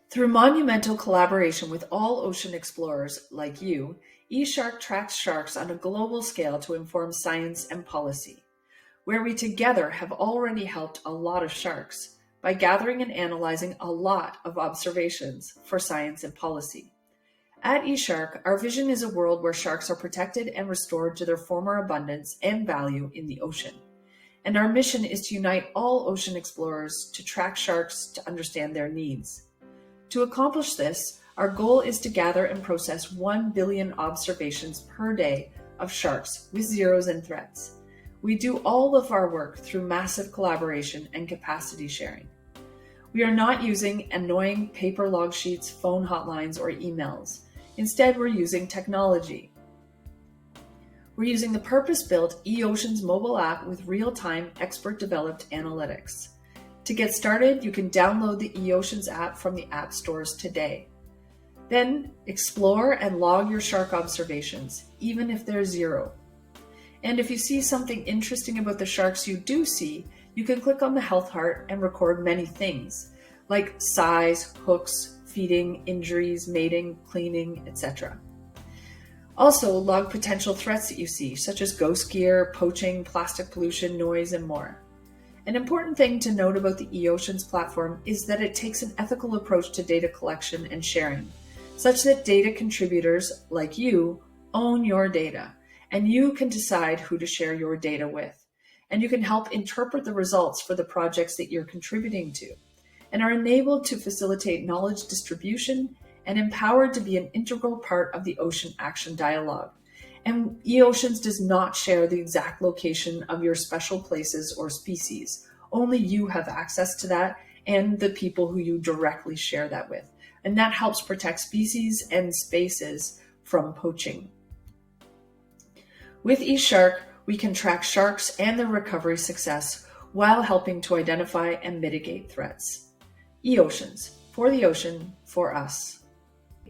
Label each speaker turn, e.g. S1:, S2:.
S1: Through monumental collaboration with all ocean explorers like you, eShark tracks sharks on a global scale to inform science and policy, where we together have already helped a lot of sharks by gathering and analyzing a lot of observations for science and policy. At eShark, our vision is a world where sharks are protected and restored to their former abundance and value in the ocean. And our mission is to unite all ocean explorers to track sharks to understand their needs. To accomplish this, our goal is to gather and process 1 billion observations per day of sharks with zeros and threats. We do all of our work through massive collaboration and capacity sharing. We are not using annoying paper log sheets, phone hotlines, or emails. Instead, we're using technology. We're using the purpose-built eOceans mobile app with real-time, expert-developed analytics. To get started, you can download the eOceans app from the app stores today. Then, explore and log your shark observations, even if they're zero. And if you see something interesting about the sharks you do see, you can click on the health heart and record many things, like size, hooks, feeding, injuries, mating, cleaning, etc. Also, log potential threats that you see, such as ghost gear, poaching, plastic pollution, noise, and more. An important thing to note about the eOceans platform is that it takes an ethical approach to data collection and sharing, such that data contributors, like you, own your data, and you can decide who to share your data with. And you can help interpret the results for the projects that you're contributing to, and are enabled to facilitate knowledge distribution and empowered to be an integral part of the ocean action dialogue. And eOceans does not share the exact location of your special places or species. Only you have access to that and the people who you directly share that with. And that helps protect species and spaces from poaching. With eShark, we can track sharks and their recovery success while helping to identify and mitigate threats. eOceans, for the ocean, for us.